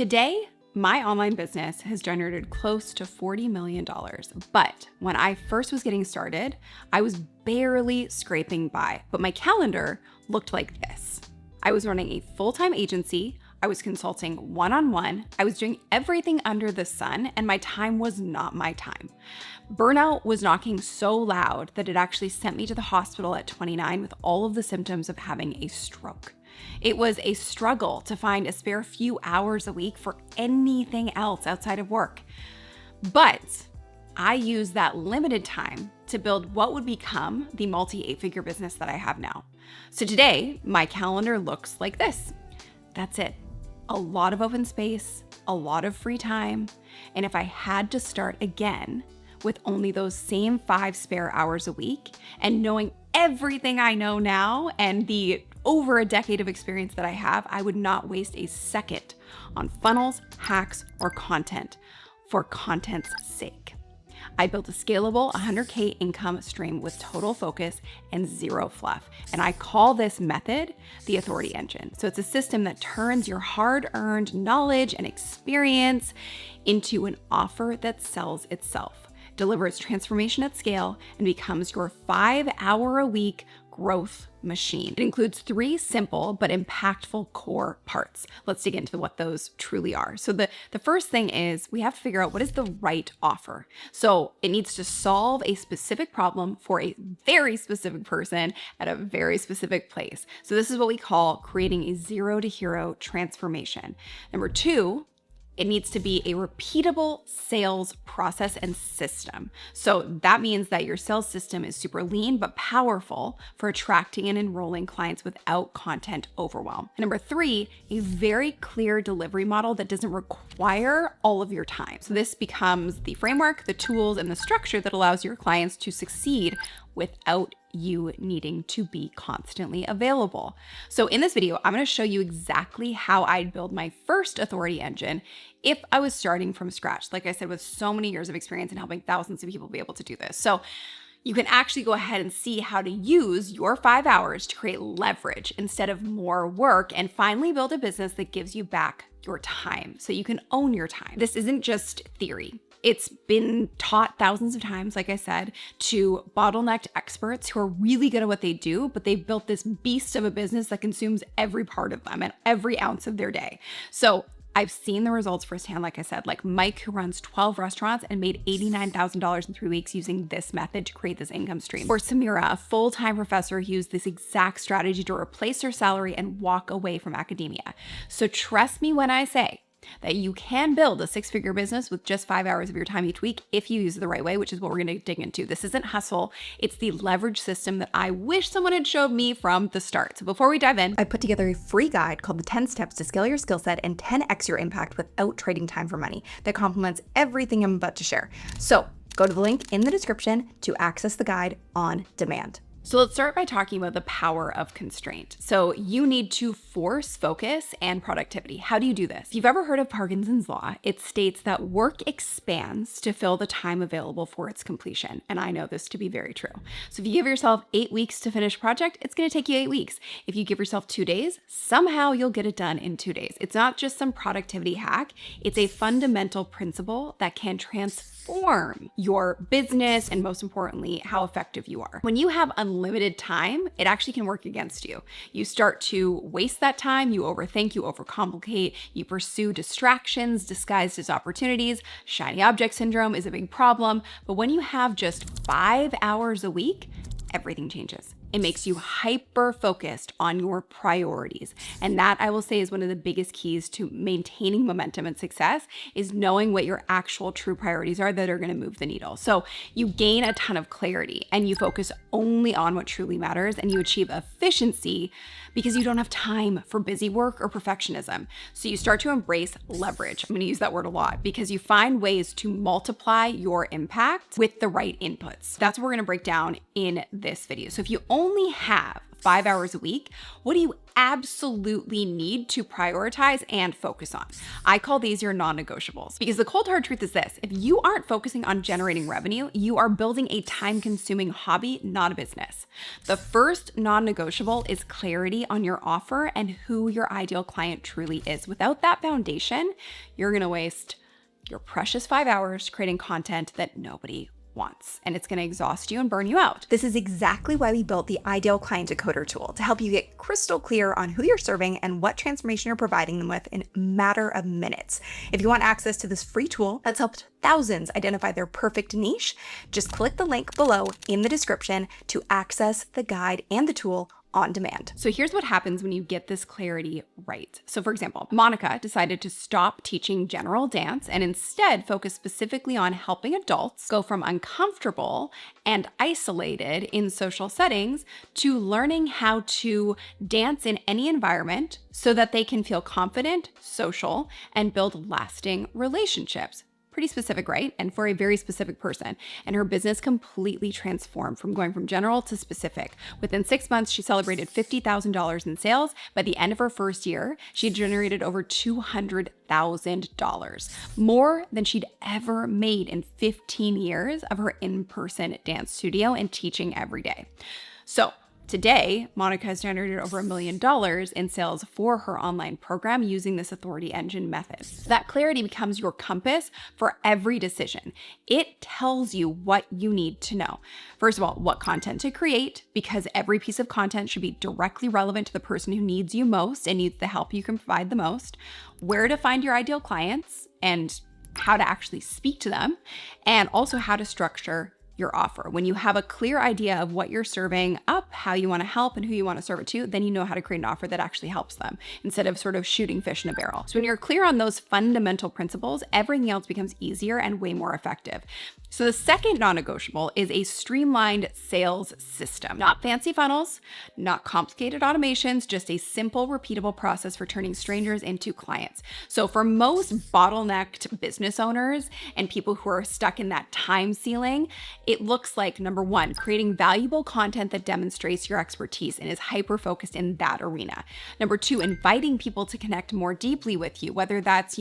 Today, my online business has generated close to $40 million, but when I first was getting started, I was barely scraping by, but my calendar looked like this. I was running a full-time agency, I was consulting one-on-one, I was doing everything under the sun, and my time was not my time. Burnout was knocking so loud that it actually sent me to the hospital at 29 with all of the symptoms of having a stroke. It was a struggle to find a spare few hours a week for anything else outside of work. But I used that limited time to build what would become the multi-8-figure business that I have now. So today, my calendar looks like this. That's it. A lot of open space, a lot of free time, and if I had to start again with only those same 5 spare hours a week and knowing everything I know now and the over a decade of experience that I have, I would not waste a second on funnels, hacks, or content for content's sake. I built a scalable 100K income stream with total focus and zero fluff. And I call this method the authority engine. So it's a system that turns your hard-earned knowledge and experience into an offer that sells itself, delivers transformation at scale, and becomes your 5-hour-a-week growth machine. It includes 3 simple but impactful core parts. Let's dig into what those truly are. So the first thing is we have to figure out what is the right offer. So it needs to solve a specific problem for a very specific person at a very specific place. So this is what we call creating a 0 to hero transformation. Number 2, it needs to be a repeatable sales process and system. So that means that your sales system is super lean but powerful for attracting and enrolling clients without content overwhelm. And number 3, a very clear delivery model that doesn't require all of your time. So this becomes the framework, the tools, and the structure that allows your clients to succeed without you needing to be constantly available. So in this video, I'm going to show you exactly how I'd build my first authority engine if I was starting from scratch. Like I said, with so many years of experience in helping thousands of people be able to do this. So you can actually go ahead and see how to use your 5 hours to create leverage instead of more work and finally build a business that gives you back your time so you can own your time. This isn't just theory. It's been taught thousands of times, like I said, to bottlenecked experts who are really good at what they do, but they've built this beast of a business that consumes every part of them and every ounce of their day. So I've seen the results firsthand, like I said, like Mike, who runs 12 restaurants and made $89,000 in 3 weeks using this method to create this income stream. Or Samira, a full-time professor who used this exact strategy to replace her salary and walk away from academia. So trust me when I say that you can build a 6-figure business with just 5 hours of your time each week if you use it the right way, which is what we're going to dig into. This isn't hustle. It's the leverage system that I wish someone had showed me from the start. So before we dive in, I put together a free guide called the 10 steps to scale your skill set and 10x your impact without trading time for money that complements everything I'm about to share. So go to the link in the description to access the guide on demand. So let's start by talking about the power of constraint. So you need to force focus and productivity. How do you do this? If you've ever heard of Parkinson's law, it states that work expands to fill the time available for its completion. And I know this to be very true. So if you give yourself 8 weeks to finish a project, it's going to take you 8 weeks. If you give yourself 2 days, somehow you'll get it done in 2 days. It's not just some productivity hack. It's a fundamental principle that can transform your business and, most importantly, how effective you are. When you have unlimited time, it actually can work against you. You start to waste that time, you overthink, you overcomplicate, you pursue distractions disguised as opportunities. Shiny object syndrome is a big problem, but when you have just 5 hours a week, everything changes. It makes you hyper-focused on your priorities. And that, I will say, is one of the biggest keys to maintaining momentum and success, is knowing what your actual true priorities are that are going to move the needle. So you gain a ton of clarity and you focus only on what truly matters, and you achieve efficiency because you don't have time for busy work or perfectionism. So you start to embrace leverage. I'm going to use that word a lot because you find ways to multiply your impact with the right inputs. That's what we're going to break down in this video. So if you only have 5 hours a week, what do you absolutely need to prioritize and focus on? I call these your non-negotiables, because the cold hard truth is this: if you aren't focusing on generating revenue, you are building a time-consuming hobby, not a business. The first non-negotiable is clarity on your offer and who your ideal client truly is. Without that foundation, you're going to waste your precious 5 hours creating content that nobody wants, and it's going to exhaust you and burn you out. This is exactly why we built the Ideal Client Decoder tool, to help you get crystal clear on who you're serving and what transformation you're providing them with in a matter of minutes. If you want access to this free tool that's helped thousands identify their perfect niche, just click the link below in the description to access the guide and the tool on demand. So here's what happens when you get this clarity right. So for example, Monica decided to stop teaching general dance and instead focus specifically on helping adults go from uncomfortable and isolated in social settings to learning how to dance in any environment so that they can feel confident, social, and build lasting relationships. Pretty specific, right? And for a very specific person. And her business completely transformed from going from general to specific. Within 6 months, she celebrated $50,000 in sales. By the end of her first year, she had generated over $200,000, more than she'd ever made in 15 years of her in-person dance studio and teaching every day. So today, Monica has generated over $1 million in sales for her online program using this authority engine method. That clarity becomes your compass for every decision. It tells you what you need to know. First of all, what content to create, because every piece of content should be directly relevant to the person who needs you most and needs the help you can provide the most. Where to find your ideal clients and how to actually speak to them, and also how to structure your offer. When you have a clear idea of what you're serving up, how you want to help, and who you want to serve it to, then you know how to create an offer that actually helps them instead of sort of shooting fish in a barrel. So when you're clear on those fundamental principles, everything else becomes easier and way more effective. So the second non-negotiable is a streamlined sales system. Not fancy funnels, not complicated automations, just a simple, repeatable process for turning strangers into clients. So for most bottlenecked business owners and people who are stuck in that time ceiling, it looks like, number one, creating valuable content that demonstrates your expertise and is hyper-focused in that arena. Number two, inviting people to connect more deeply with you, whether that's,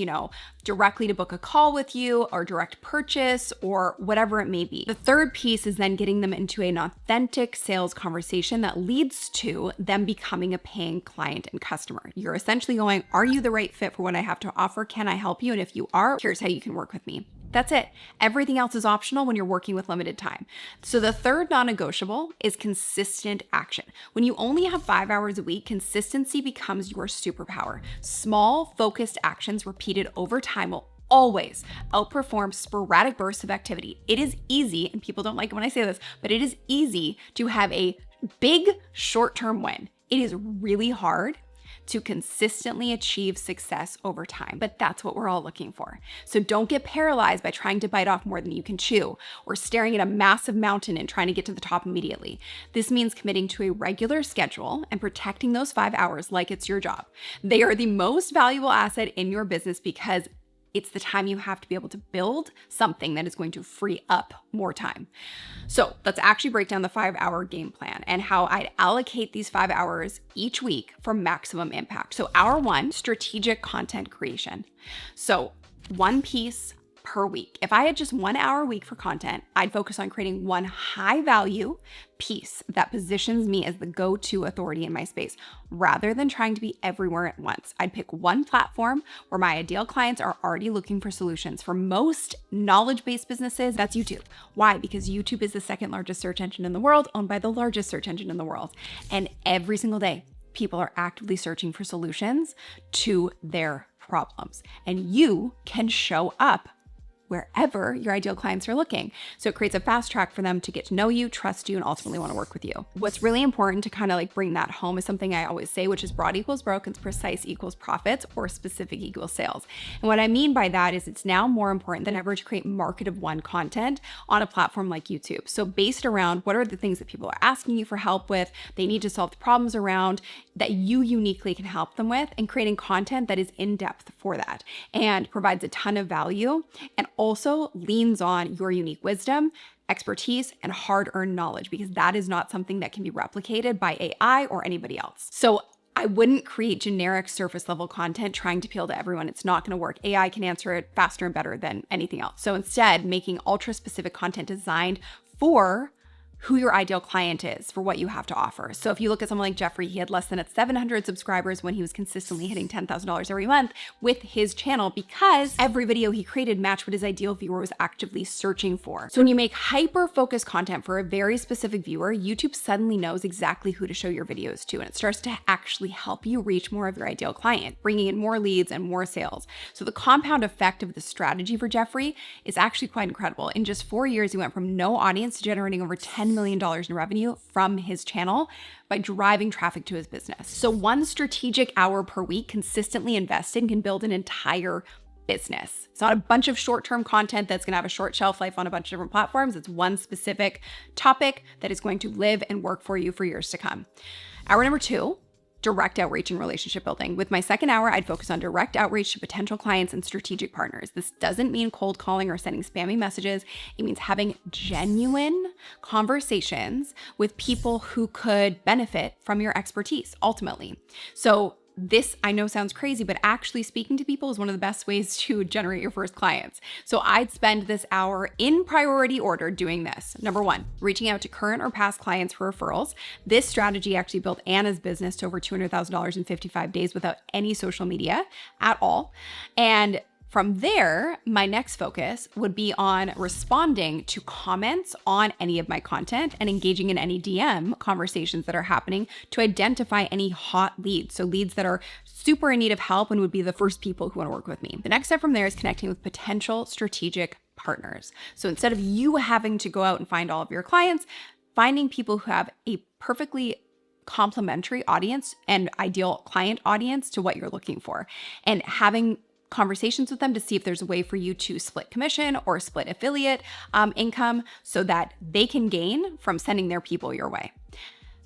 directly to book a call with you or direct purchase or whatever it may be. The third piece is then getting them into an authentic sales conversation that leads to them becoming a paying client and customer. You're essentially going, are you the right fit for what I have to offer? Can I help you? And if you are, here's how you can work with me. That's it. Everything else is optional when you're working with limited time. So the third non-negotiable is consistent action. When you only have 5 hours a week, consistency becomes your superpower. Small, focused actions repeated over time will always outperform sporadic bursts of activity. It is easy, and people don't like it when I say this, but it is easy to have a big short-term win. It is really hard to consistently achieve success over time, but that's what we're all looking for. So don't get paralyzed by trying to bite off more than you can chew or staring at a massive mountain and trying to get to the top immediately. This means committing to a regular schedule and protecting those 5 hours like it's your job. They are the most valuable asset in your business because it's the time you have to be able to build something that is going to free up more time. So let's actually break down the 5-hour game plan and how I'd allocate these 5 hours each week for maximum impact. So hour one, strategic content creation. So one piece per week. If I had just 1 hour a week for content, I'd focus on creating one high value piece that positions me as the go-to authority in my space, rather than trying to be everywhere at once. I'd pick one platform where my ideal clients are already looking for solutions. For most knowledge-based businesses, that's YouTube. Why? Because YouTube is the second largest search engine in the world, owned by the largest search engine in the world. And every single day, people are actively searching for solutions to their problems. And you can show up wherever your ideal clients are looking. So it creates a fast track for them to get to know you, trust you, and ultimately want to work with you. What's really important to kind of like bring that home is something I always say, which is broad equals broke and precise equals profits, or specific equals sales. And what I mean by that is it's now more important than ever to create market of one content on a platform like YouTube. So based around what are the things that people are asking you for help with, they need to solve the problems around, that you uniquely can help them with, and creating content that is in depth for that and provides a ton of value and also leans on your unique wisdom, expertise, and hard-earned knowledge, because that is not something that can be replicated by AI or anybody else. So I wouldn't create generic surface level content trying to appeal to everyone. It's not going to work. AI can answer it faster and better than anything else. So instead, making ultra specific content designed for who your ideal client is, for what you have to offer. So if you look at someone like Jeffrey, he had less than 700 subscribers when he was consistently hitting $10,000 every month with his channel, because every video he created matched what his ideal viewer was actively searching for. So when you make hyper-focused content for a very specific viewer, YouTube suddenly knows exactly who to show your videos to, and it starts to actually help you reach more of your ideal client, bringing in more leads and more sales. So the compound effect of the strategy for Jeffrey is actually quite incredible. In just 4 years, he went from no audience to generating over $10 million in revenue from his channel by driving traffic to his business. So one strategic hour per week consistently invested can build an entire business. It's not a bunch of short-term content that's going to have a short shelf life on a bunch of different platforms. It's one specific topic that is going to live and work for you for years to come. Hour number 2, direct outreach and relationship building. With my second hour, I'd focus on direct outreach to potential clients and strategic partners. This doesn't mean cold calling or sending spammy messages. It means having genuine conversations with people who could benefit from your expertise, ultimately. So this, I know, sounds crazy, but actually speaking to people is one of the best ways to generate your first clients. So I'd spend this hour in priority order doing this. Number 1, reaching out to current or past clients for referrals. This strategy actually built Anna's business to over $200,000 in 55 days without any social media at all. And from there, my next focus would be on responding to comments on any of my content and engaging in any DM conversations that are happening to identify any hot leads. So leads that are super in need of help and would be the first people who want to work with me. The next step from there is connecting with potential strategic partners. So instead of you having to go out and find all of your clients, finding people who have a perfectly complementary audience and ideal client audience to what you're looking for, and having conversations with them to see if there's a way for you to split commission or split affiliate income so that they can gain from sending their people your way.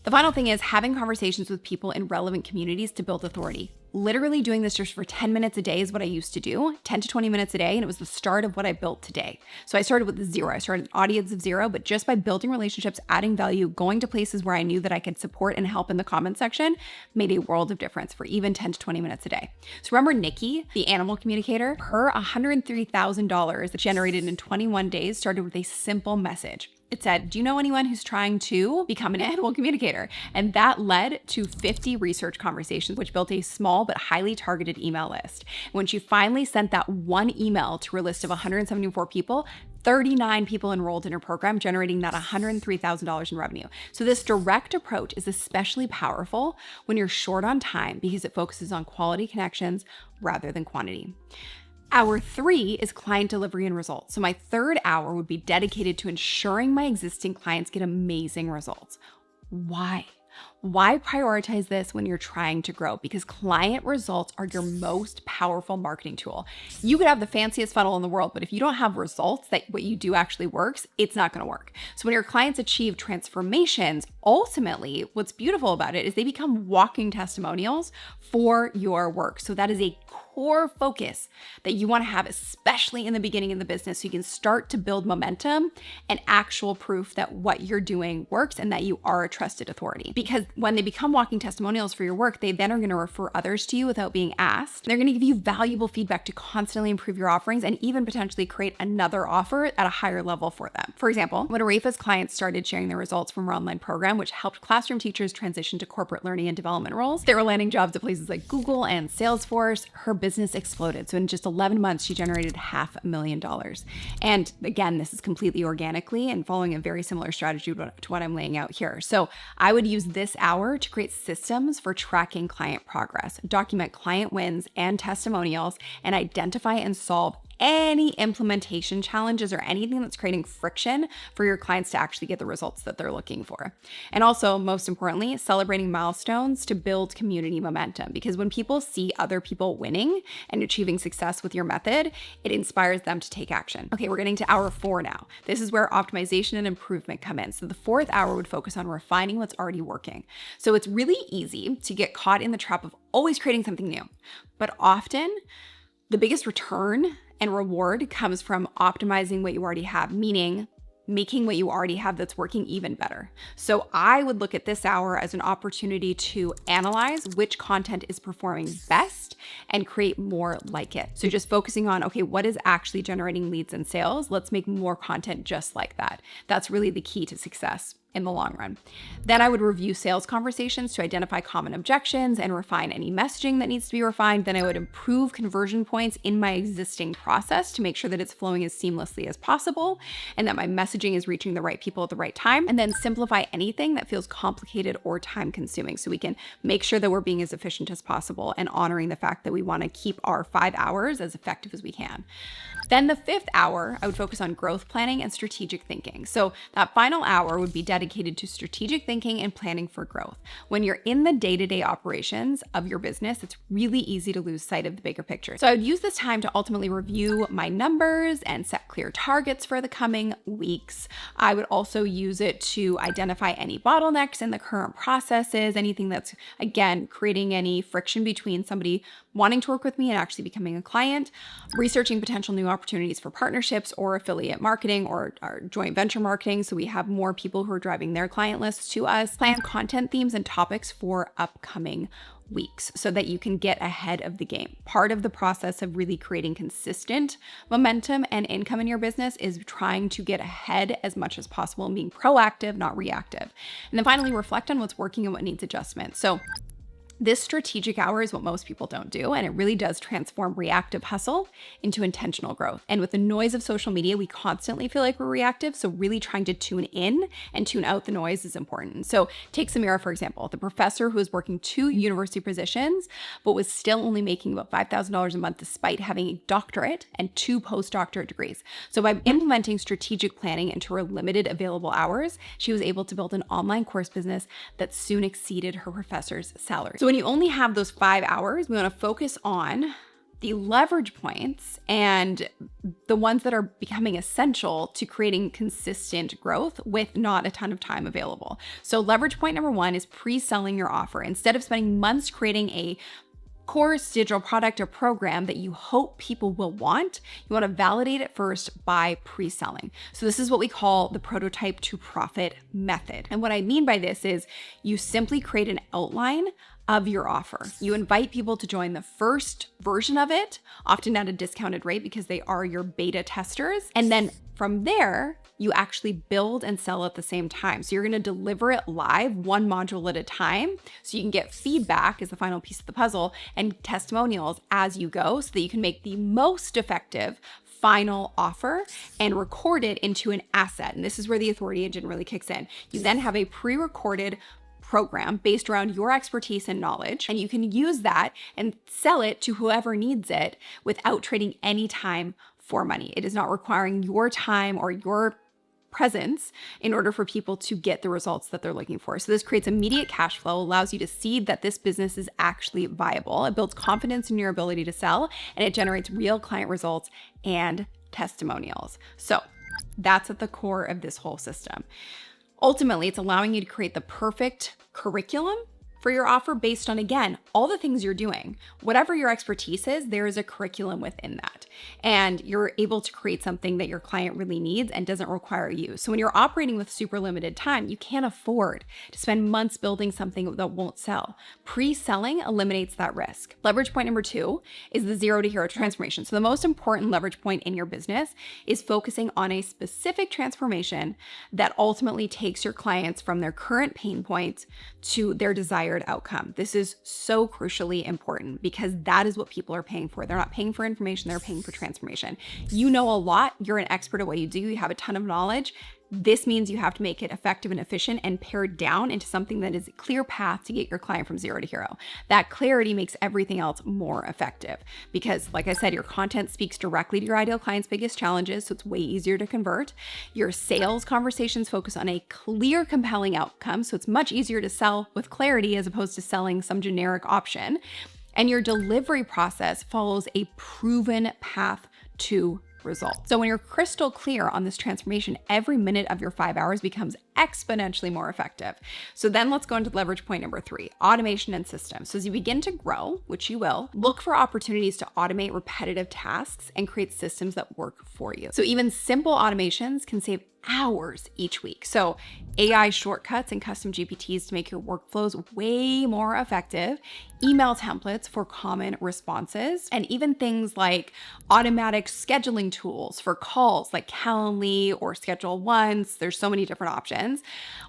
The final thing is having conversations with people in relevant communities to build authority. Literally doing this just for 10 minutes a day is what I used to do, 10 to 20 minutes a day, and it was the start of what I built today. So I started with 0. I started an audience of 0, but just by building relationships, adding value, going to places where I knew that I could support and help in the comment section made a world of difference for even 10 to 20 minutes a day. So remember Nikki, the animal communicator? Her $103,000 that generated in 21 days started with a simple message. It said, do you know anyone who's trying to become an animal communicator? And that led to 50 research conversations, which built a small but highly targeted email list. When she finally sent that one email to her list of 174 people, 39 people enrolled in her program, generating that $103,000 in revenue. So this direct approach is especially powerful when you're short on time because it focuses on quality connections rather than quantity. Hour 3 is client delivery and results. So my third hour would be dedicated to ensuring my existing clients get amazing results. Why? Why prioritize this when you're trying to grow? Because client results are your most powerful marketing tool. You could have the fanciest funnel in the world, but if you don't have results that what you do actually works, it's not going to work. So when your clients achieve transformations, ultimately, what's beautiful about it is they become walking testimonials for your work. So that is a core focus that you want to have, especially in the beginning of the business, so you can start to build momentum and actual proof that what you're doing works and that you are a trusted authority. Because when they become walking testimonials for your work, they then are going to refer others to you without being asked. They're going to give you valuable feedback to constantly improve your offerings and even potentially create another offer at a higher level for them. For example, when Arefa's clients started sharing their results from her online program, which helped classroom teachers transition to corporate learning and development roles, they were landing jobs at places like Google and Salesforce. Her business exploded. So in just 11 months, she generated $500,000. And again, this is completely organically and following a very similar strategy to what I'm laying out here. So I would use this hour to create systems for tracking client progress, document client wins and testimonials, and identify and solve any implementation challenges or anything that's creating friction for your clients to actually get the results that they're looking for. And also, most importantly, celebrating milestones to build community momentum. Because when people see other people winning and achieving success with your method, it inspires them to take action. Okay, we're getting to hour 4 now. This is where optimization and improvement come in. So the 4th hour would focus on refining what's already working. So it's really easy to get caught in the trap of always creating something new. But often, The biggest return and reward comes from optimizing what you already have, meaning making what you already have that's working even better. So I would look at this hour as an opportunity to analyze which content is performing best and create more like it. So just focusing on, okay, what is actually generating leads and sales? Let's make more content just like that. That's really the key to success in the long run. Then I would review sales conversations to identify common objections and refine any messaging that needs to be refined. Then I would improve conversion points in my existing process to make sure that it's flowing as seamlessly as possible and that my messaging is reaching the right people at the right time. And then simplify anything that feels complicated or time consuming so we can make sure that we're being as efficient as possible and honoring the fact that we want to keep our 5 hours as effective as we can. Then the 5th hour, I would focus on growth planning and strategic thinking. So that final hour would be dedicated to strategic thinking and planning for growth. When you're in the day-to-day operations of your business, it's really easy to lose sight of the bigger picture. So I would use this time to ultimately review my numbers and set clear targets for the coming weeks. I would also use it to identify any bottlenecks in the current processes, anything that's, again, creating any friction between somebody wanting to work with me and actually becoming a client, researching potential new opportunities for partnerships or affiliate marketing or joint venture marketing so we have more people who are driving their client lists to us, plan content themes and topics for upcoming weeks so that you can get ahead of the game. Part of the process of really creating consistent momentum and income in your business is trying to get ahead as much as possible and being proactive, not reactive. And then finally, reflect on what's working and what needs adjustment. So this strategic hour is what most people don't do, and it really does transform reactive hustle into intentional growth. And with the noise of social media, we constantly feel like we're reactive, so really trying to tune in and tune out the noise is important. So take Samira, for example, the professor who was working 2 university positions, but was still only making about $5,000 a month despite having a doctorate and 2 postdoctorate degrees. So by implementing strategic planning into her limited available hours, she was able to build an online course business that soon exceeded her professor's salary. So when you only have those 5 hours, we want to focus on the leverage points and the ones that are becoming essential to creating consistent growth with not a ton of time available. So leverage point number 1 is pre-selling your offer. Instead of spending months creating a course, digital product, or program that you hope people will want, you want to validate it first by pre-selling. So this is what we call the prototype to profit method. And what I mean by this is you simply create an outline of your offer. You invite people to join the first version of it, often at a discounted rate because they are your beta testers. And then from there, you actually build and sell at the same time. So you're going to deliver it live, 1 module at a time. So you can get feedback as the final piece of the puzzle and testimonials as you go so that you can make the most effective final offer and record it into an asset. And this is where the authority engine really kicks in. You then have a pre-recorded program based around your expertise and knowledge, and you can use that and sell it to whoever needs it without trading any time for money. It is not requiring your time or your presence in order for people to get the results that they're looking for. So this creates immediate cash flow, allows you to see that this business is actually viable. It builds confidence in your ability to sell, and it generates real client results and testimonials. So that's at the core of this whole system. Ultimately, it's allowing you to create the perfect curriculum for your offer based on, again, all the things you're doing. Whatever your expertise is, there is a curriculum within that. And you're able to create something that your client really needs and doesn't require you. So when you're operating with super limited time, you can't afford to spend months building something that won't sell. Pre-selling eliminates that risk. Leverage point number 2 is the 0 to hero transformation. So the most important leverage point in your business is focusing on a specific transformation that ultimately takes your clients from their current pain points to their desired outcome. This is so crucially important because that is what people are paying for. They're not paying for information, they're paying for transformation. You know a lot, you're an expert at what you do, you have a ton of knowledge. This means you have to make it effective and efficient and pared down into something that is a clear path to get your client from 0 to hero. That clarity makes everything else more effective because, like I said, your content speaks directly to your ideal client's biggest challenges, so it's way easier to convert. Your sales conversations focus on a clear, compelling outcome, so it's much easier to sell with clarity as opposed to selling some generic option. And your delivery process follows a proven path to results. So when you're crystal clear on this transformation, every minute of your 5 hours becomes exponentially more effective. So then let's go into leverage point number 3, automation and systems. So as you begin to grow, which you will, look for opportunities to automate repetitive tasks and create systems that work for you. So even simple automations can save hours each week. So AI shortcuts and custom GPTs to make your workflows way more effective, email templates for common responses, and even things like automatic scheduling tools for calls like Calendly or Schedule Once. There's so many different options,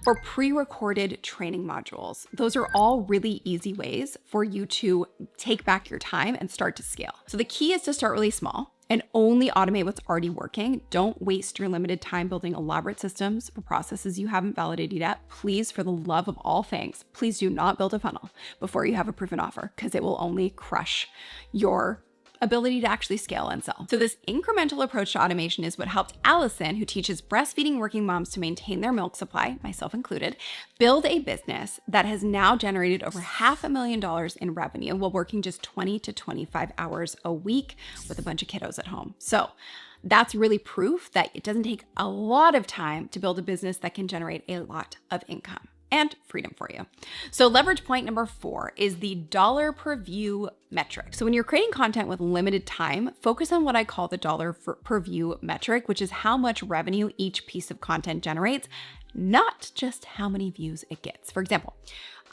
or pre-recorded training modules. Those are all really easy ways for you to take back your time and start to scale. So the key is to start really small and only automate what's already working. Don't waste your limited time building elaborate systems for processes you haven't validated yet. Please, for the love of all things, please do not build a funnel before you have a proven offer, because it will only crush your ability to actually scale and sell. So this incremental approach to automation is what helped Allison, who teaches breastfeeding working moms to maintain their milk supply, myself included, build a business that has now generated over $500,000 in revenue while working just 20 to 25 hours a week with a bunch of kiddos at home. So that's really proof that it doesn't take a lot of time to build a business that can generate a lot of income and freedom for you. So leverage point number 4 is the dollar per view metric. So when you're creating content with limited time, focus on what I call the dollar per view metric, which is how much revenue each piece of content generates, not just how many views it gets. For example,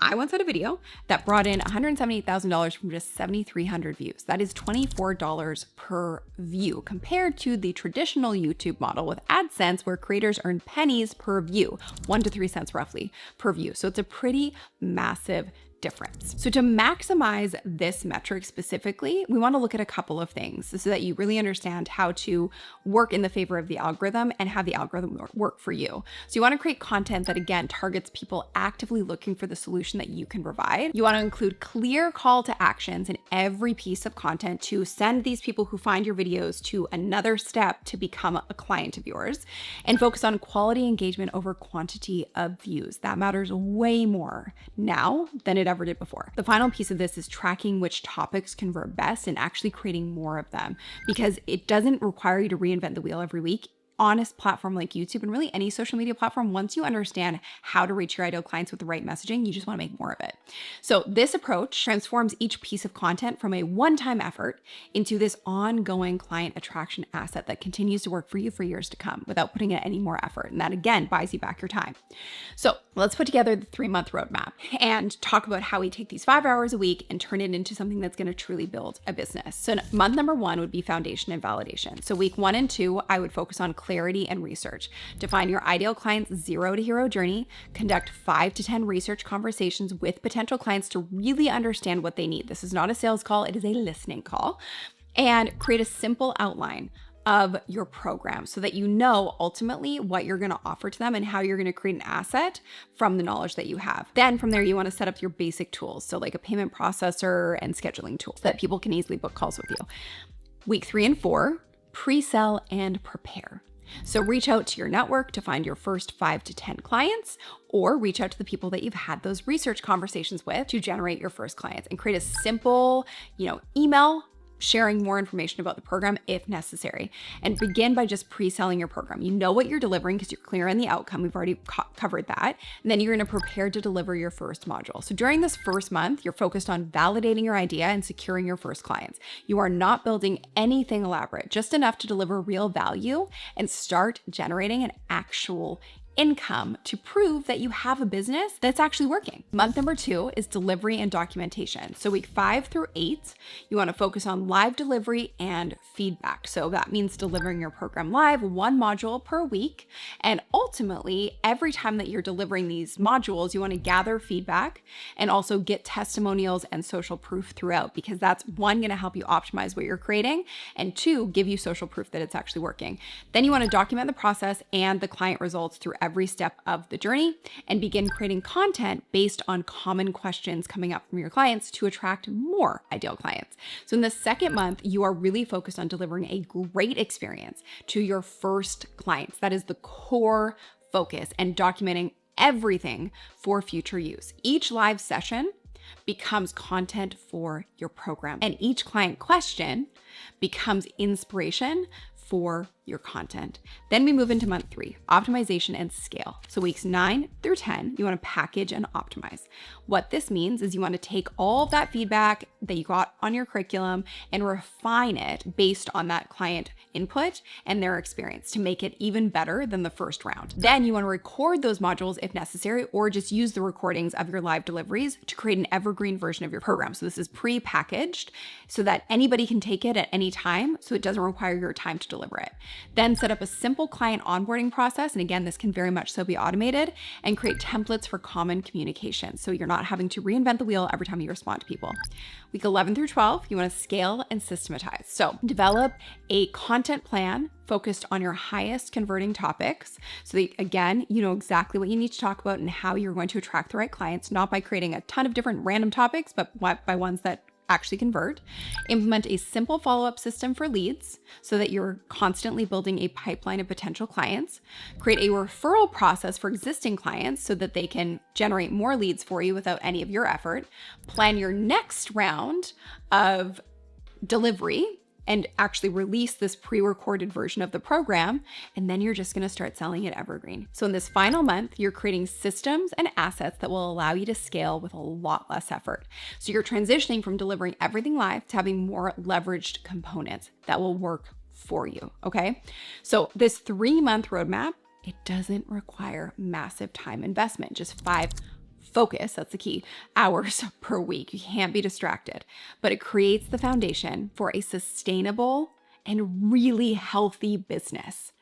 I once had a video that brought in $178,000 from just 7,300 views. That is $24 per view compared to the traditional YouTube model with AdSense, where creators earn pennies per view, 1 to 3 cents roughly per view. So it's a pretty massive difference. So to maximize this metric specifically, we want to look at a couple of things so that you really understand how to work in the favor of the algorithm and have the algorithm work for you. So you want to create content that, again, targets people actively looking for the solution that you can provide. You want to include clear call to actions in every piece of content to send these people who find your videos to another step to become a client of yours, and focus on quality engagement over quantity of views. That matters way more now than it ever did before. The final piece of this is tracking which topics convert best and actually creating more of them, because it doesn't require you to reinvent the wheel every week. On a platform like YouTube, and really any social media platform, once you understand how to reach your ideal clients with the right messaging, you just want to make more of it. So this approach transforms each piece of content from a one-time effort into this ongoing client attraction asset that continues to work for you for years to come without putting in any more effort. And that, again, buys you back your time. So let's put together the 3-month roadmap and talk about how we take these 5 hours a week and turn it into something that's going to truly build a business. So month number 1 would be foundation and validation. So week 1 and 2, I would focus on clarity and research. Define your ideal client's 0 to hero journey, conduct 5 to 10 research conversations with potential clients to really understand what they need. This is not a sales call, it is a listening call. And create a simple outline of your program so that you know ultimately what you're going to offer to them and how you're going to create an asset from the knowledge that you have. Then from there, you want to set up your basic tools. So like a payment processor and scheduling tools that people can easily book calls with you. Week 3 and 4, pre-sell and prepare. So reach out to your network to find your first 5 to 10 clients, or reach out to the people that you've had those research conversations with to generate your first clients, and create a simple, email sharing more information about the program if necessary. And begin by just pre-selling your program. You know what you're delivering because you're clear on the outcome. We've already covered that. And then you're going to prepare to deliver your first module. So during this first month, you're focused on validating your idea and securing your first clients. You are not building anything elaborate, just enough to deliver real value and start generating an actual income to prove that you have a business that's actually working. Month number 2 is delivery and documentation. So week 5 through 8, you want to focus on live delivery and feedback. So that means delivering your program live, 1 module per week. And ultimately, every time that you're delivering these modules, you want to gather feedback and also get testimonials and social proof throughout, because that's 1, going to help you optimize what you're creating, and 2, give you social proof that it's actually working. Then you want to document the process and the client results through every step of the journey, and begin creating content based on common questions coming up from your clients to attract more ideal clients. So in the second month, you are really focused on delivering a great experience to your first clients. That is the core focus, and documenting everything for future use. Each live session becomes content for your program, and each client question becomes inspiration for your content. Then we move into month 3, optimization and scale. So weeks 9 through 10, you want to package and optimize. What this means is you want to take all of that feedback that you got on your curriculum and refine it based on that client input and their experience to make it even better than the first round. Then you want to record those modules if necessary, or just use the recordings of your live deliveries to create an evergreen version of your program. So this is pre-packaged so that anybody can take it at any time, so it doesn't require your time to deliver it. Then set up a simple client onboarding process. And again, this can very much so be automated, and create templates for common communication. So you're not having to reinvent the wheel every time you respond to people. Week 11 through 12, you want to scale and systematize. So develop a content plan focused on your highest converting topics. So that, again, you know exactly what you need to talk about and how you're going to attract the right clients, not by creating a ton of different random topics, but by ones that actually convert. Implement a simple follow-up system for leads so that you're constantly building a pipeline of potential clients. Create a referral process for existing clients so that they can generate more leads for you without any of your effort. Plan your next round of delivery and actually release this pre-recorded version of the program, and then you're just going to start selling it evergreen. So in this final month, you're creating systems and assets that will allow you to scale with a lot less effort. So you're transitioning from delivering everything live to having more leveraged components that will work for you, okay? So this 3-month roadmap, it doesn't require massive time investment, just 5 focus, that's the key, hours per week. You can't be distracted, but it creates the foundation for a sustainable and really healthy business.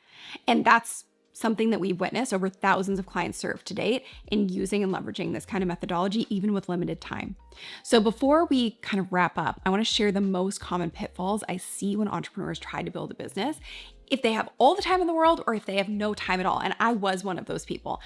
And that's something that we've witnessed over thousands of clients served to date in using and leveraging this kind of methodology, even with limited time. So before we kind of wrap up, I want to share the most common pitfalls I see when entrepreneurs try to build a business, if they have all the time in the world or if they have no time at all. And I was one of those people,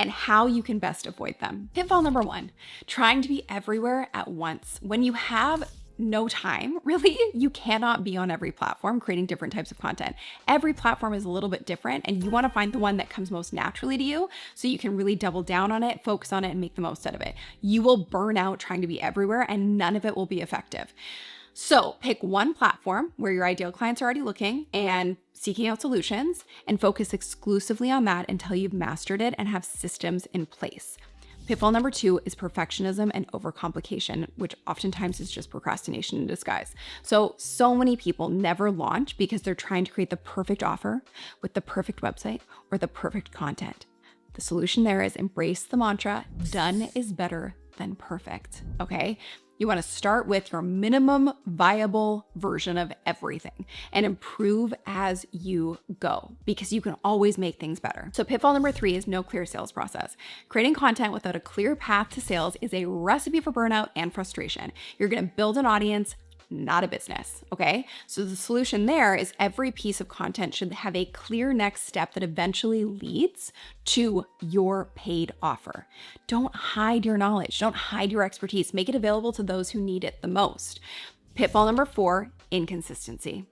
and how you can best avoid them. Pitfall number 1, trying to be everywhere at once. When you have no time, really, you cannot be on every platform creating different types of content. Every platform is a little bit different, and you want to find the one that comes most naturally to you so you can really double down on it, focus on it, and make the most out of it. You will burn out trying to be everywhere, and none of it will be effective. So pick one platform where your ideal clients are already looking and seeking out solutions, and focus exclusively on that until you've mastered it and have systems in place. Pitfall number 2 is perfectionism and overcomplication, which oftentimes is just procrastination in disguise. So many people never launch because they're trying to create the perfect offer with the perfect website or the perfect content. The solution there is embrace the mantra, done is better than perfect, okay? You want to start with your minimum viable version of everything and improve as you go, because you can always make things better. So pitfall number 3 is no clear sales process. Creating content without a clear path to sales is a recipe for burnout and frustration. You're going to build an audience, not a business, okay? So the solution there is every piece of content should have a clear next step that eventually leads to your paid offer. Don't hide your knowledge. Don't hide your expertise. Make it available to those who need it the most. Pitfall number 4, inconsistency.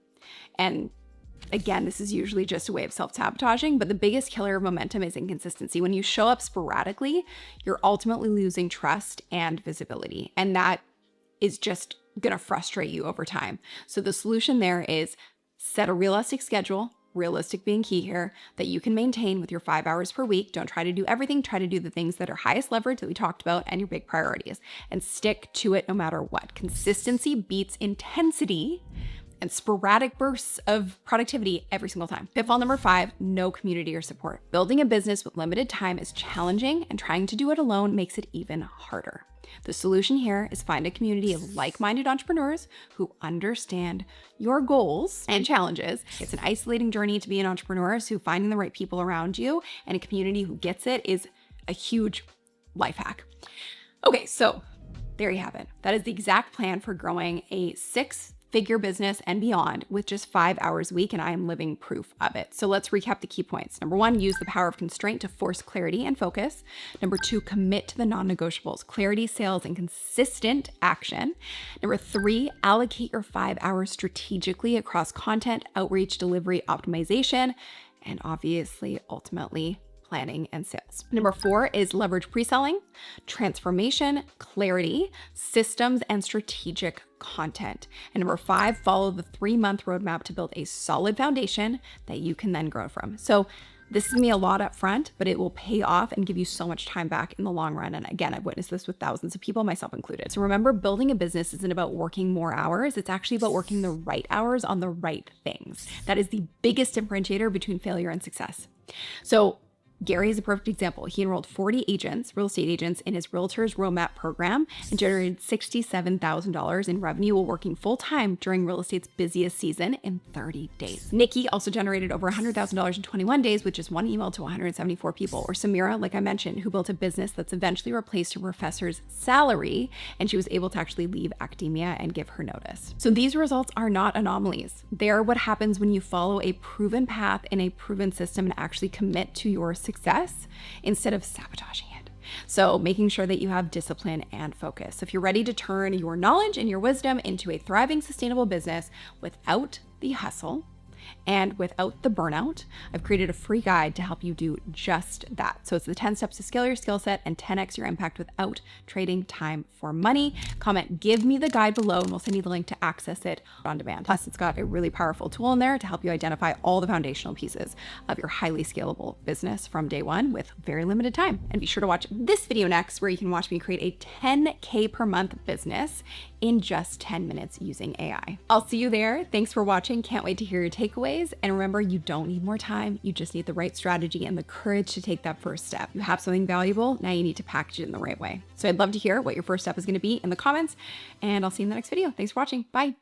And again, this is usually just a way of self-sabotaging, but the biggest killer of momentum is inconsistency. When you show up sporadically, you're ultimately losing trust and visibility. And that is just going to frustrate you over time. So the solution there is set a realistic schedule, realistic being key here, that you can maintain with your 5 hours per week. Don't try to do everything. Try to do the things that are highest leverage that we talked about and your big priorities, and stick to it no matter what. Consistency beats intensity and sporadic bursts of productivity every single time. Pitfall number 5, no community or support. Building a business with limited time is challenging, and trying to do it alone makes it even harder. The solution here is find a community of like-minded entrepreneurs who understand your goals and challenges. It's an isolating journey to be an entrepreneur, so finding the right people around you and a community who gets it is a huge life hack. Okay, so there you have it. That is the exact plan for growing a 6-figure business and beyond with just 5 hours a week, and I am living proof of it. So let's recap the key points. Number 1, use the power of constraint to force clarity and focus. Number 2, commit to the non-negotiables, clarity, sales, and consistent action. Number 3, allocate your 5 hours strategically across content, outreach, delivery, optimization, and obviously, ultimately, planning, and sales. Number 4 is leverage pre-selling, transformation, clarity, systems, and strategic content. And number 5, follow the 3-month roadmap to build a solid foundation that you can then grow from. So this is gonna be a lot up front, but it will pay off and give you so much time back in the long run. And again, I've witnessed this with thousands of people, myself included. So remember, building a business isn't about working more hours. It's actually about working the right hours on the right things. That is the biggest differentiator between failure and success. So Gary is a perfect example. He enrolled 40 agents, real estate agents, in his Realtors Roadmap program and generated $67,000 in revenue while working full-time during real estate's busiest season in 30 days. Nikki also generated over $100,000 in 21 days with just one email to 174 people. Or Samira, like I mentioned, who built a business that's eventually replaced her professor's salary, and she was able to actually leave academia and give her notice. So these results are not anomalies. They are what happens when you follow a proven path in a proven system and actually commit to your success instead of sabotaging it. So making sure that you have discipline and focus. So if you're ready to turn your knowledge and your wisdom into a thriving, sustainable business without the hustle and without the burnout, I've created a free guide to help you do just that. So it's the 10 steps to scale your skill set and 10x your impact without trading time for money. Comment, give me the guide below, and we'll send you the link to access it on demand. Plus, it's got a really powerful tool in there to help you identify all the foundational pieces of your highly scalable business from day one with very limited time. And be sure to watch this video next, where you can watch me create a 10K per month business in just 10 minutes using AI. I'll see you there. Thanks for watching. Can't wait to hear your takeaways. And remember, you don't need more time. You just need the right strategy and the courage to take that first step. You have something valuable. Now you need to package it in the right way. So I'd love to hear what your first step is going to be in the comments, and I'll see you in the next video. Thanks for watching. Bye.